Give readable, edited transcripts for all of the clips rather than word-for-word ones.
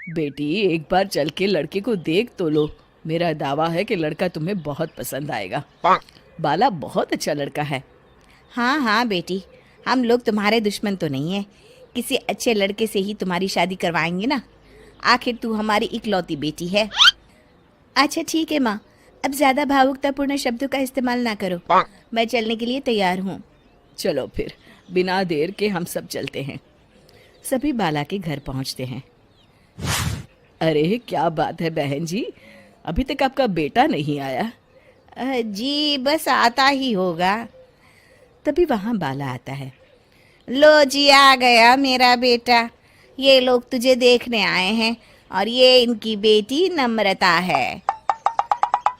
बेटी एक बार चल के लड़के को देख तो लो। मेरा दावा है कि लड़का तुम्हें बहुत पसंद आएगा। बाला बहुत अच्छा लड़का है। हाँ हाँ बेटी, हम लोग तुम्हारे दुश्मन तो नहीं है। किसी अच्छे लड़के से ही तुम्हारी शादी करवाएंगे ना। आखिर तू हमारी इकलौती बेटी है। अच्छा ठीक है माँ, अब ज़्यादा भावुकतापूर्ण शब्दों का इस्तेमाल ना करो। मैं चलने के लिए तैयार हूँ। चलो फिर, बिना देर के हम सब चलते हैं। सभी बाला के घर पहुंचते हैं। अरे क्या बात है बहन जी, अभी तक आपका बेटा नहीं आया? जी बस आता ही होगा। तभी वहां बाला आता है। लो जी, आ गया मेरा बेटा। ये लोग तुझे देखने आए हैं और ये इनकी बेटी नम्रता है।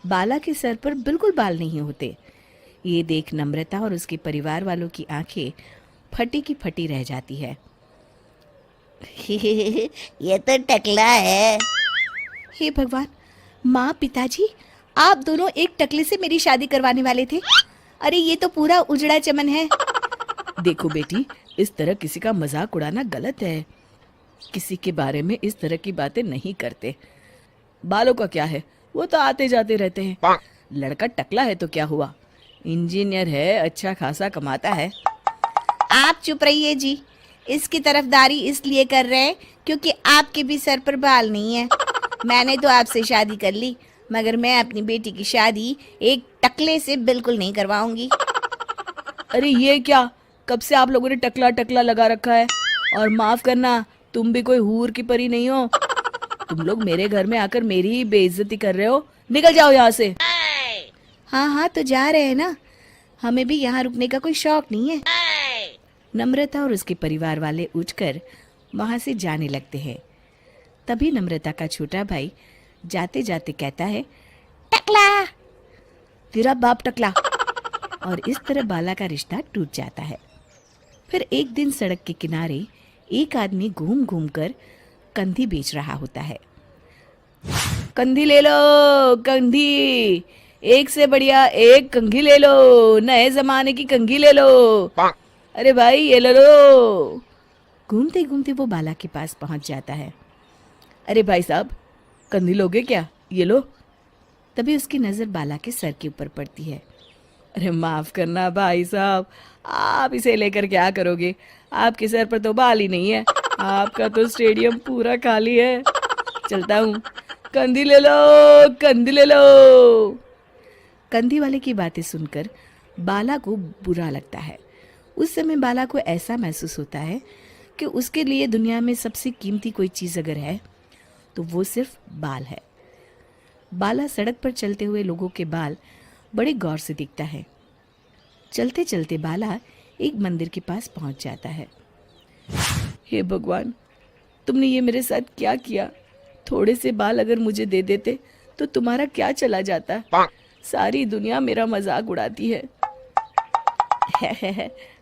बाला के सर पर बिल्कुल बाल नहीं होते। ये देख नम्रता और उसके परिवार वालों की आंखें फटी की फटी रह जाती है। ये तो टकला है। हे भगवान, माँ पिताजी, आप दोनों एक टकले से मेरी शादी करवाने वाले थे। अरे ये तो पूरा उजड़ा चमन है। देखो बेटी, इस तरह किसी का मजाक उड़ाना गलत है। किसी के बारे में इस तरह की बातें नहीं करते। बालों का क्या है, वो तो आते जाते रहते हैं। लड़का टकला है तो क्या हुआ, इंजीनियर है, अच्छा खासा कमाता है। आप चुप रहिए जी। इसकी तरफदारी इसलिए कर रहे हैं क्योंकि आपके भी सर पर बाल नहीं है। मैंने तो आपसे शादी कर ली, मगर मैं अपनी बेटी की शादी एक टकले से बिल्कुल नहीं करवाऊंगी। अरे ये क्या, कब से आप लोगों ने टकला टकला लगा रखा है? और माफ करना, तुम भी कोई हूर की परी नहीं हो। तुम लोग मेरे घर में आकर मेरी ही बेइज्जती कर रहे हो। निकल जाओ यहाँ से। हाँ हाँ तो जा रहे हैं ना, हमें भी यहाँ रुकने का कोई शौक नहीं है। नम्रता और उसके परिवार वाले उठकर वहां से जाने लगते हैं। तभी नम्रता का छोटा भाई जाते जाते कहता है, टकला। तेरा बाप टकला। और इस तरह बाला का रिश्ता टूट जाता है। फिर एक दिन सड़क के किनारे एक आदमी घूम घूम कर कंधी बेच रहा होता है। कंधी ले लो, कंधी, एक से बढ़िया एक कंघी ले लो, नए जमाने की कंघी ले लो। अरे भाई ये ले लो। घूमते घूमते वो बाला के पास पहुंच जाता है। अरे भाई साहब, कंधी लोगे क्या? ये लो। तभी उसकी नजर बाला के सर के ऊपर पड़ती है। अरे माफ करना भाई साहब, आप इसे लेकर क्या करोगे? आपके सर पर तो बाल ही नहीं है, आपका तो स्टेडियम पूरा खाली है। चलता हूँ, कंधी ले लो, कंधी ले लो। कंधी वाले की बातें सुनकर बाला को बुरा लगता है। उस समय बाला को ऐसा महसूस होता है कि उसके लिए दुनिया में सबसे कीमती कोई चीज़ अगर है तो वो सिर्फ बाल है। बाला सड़क पर चलते हुए लोगों के बाल बड़े गौर से दिखता है। चलते चलते बाला एक मंदिर के पास पहुंच जाता है। हे भगवान, तुमने ये मेरे साथ क्या किया? थोड़े से बाल अगर मुझे दे देते तो तुम्हारा क्या चला जाता? सारी दुनिया मेरा मजाक उड़ाती है।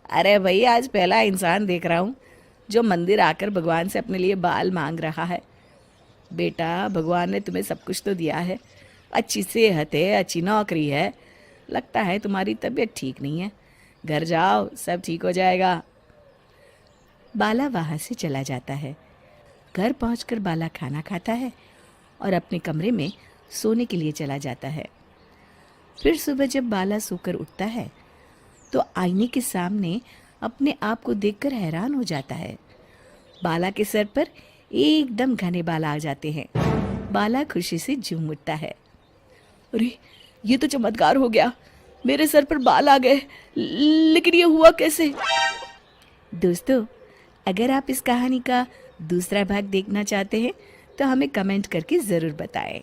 अरे भाई, आज पहला इंसान देख रहा हूँ जो मंदिर आकर भगवान से अपने लिए बाल मांग रहा है। बेटा, भगवान ने तुम्हें सब कुछ तो दिया है, अच्छी सेहत है, अच्छी नौकरी है। लगता है तुम्हारी तबीयत ठीक नहीं है। घर जाओ, सब ठीक हो जाएगा। बाला वहाँ से चला जाता है। घर पहुंचकर बाला खाना खाता है और अपने कमरे में सोने के लिए चला जाता है। फिर सुबह जब बाला सोकर उठता है तो आईने के सामने अपने आप को देखकर हैरान हो जाता है। बाला के सर पर एकदम घने बाल आ जाते हैं। बाला खुशी से झूम उठता है। अरे ये तो चमत्कार हो गया, मेरे सर पर बाल आ गए। लेकिन ये हुआ कैसे? दोस्तों, अगर आप इस कहानी का दूसरा भाग देखना चाहते हैं तो हमें कमेंट करके ज़रूर बताएं।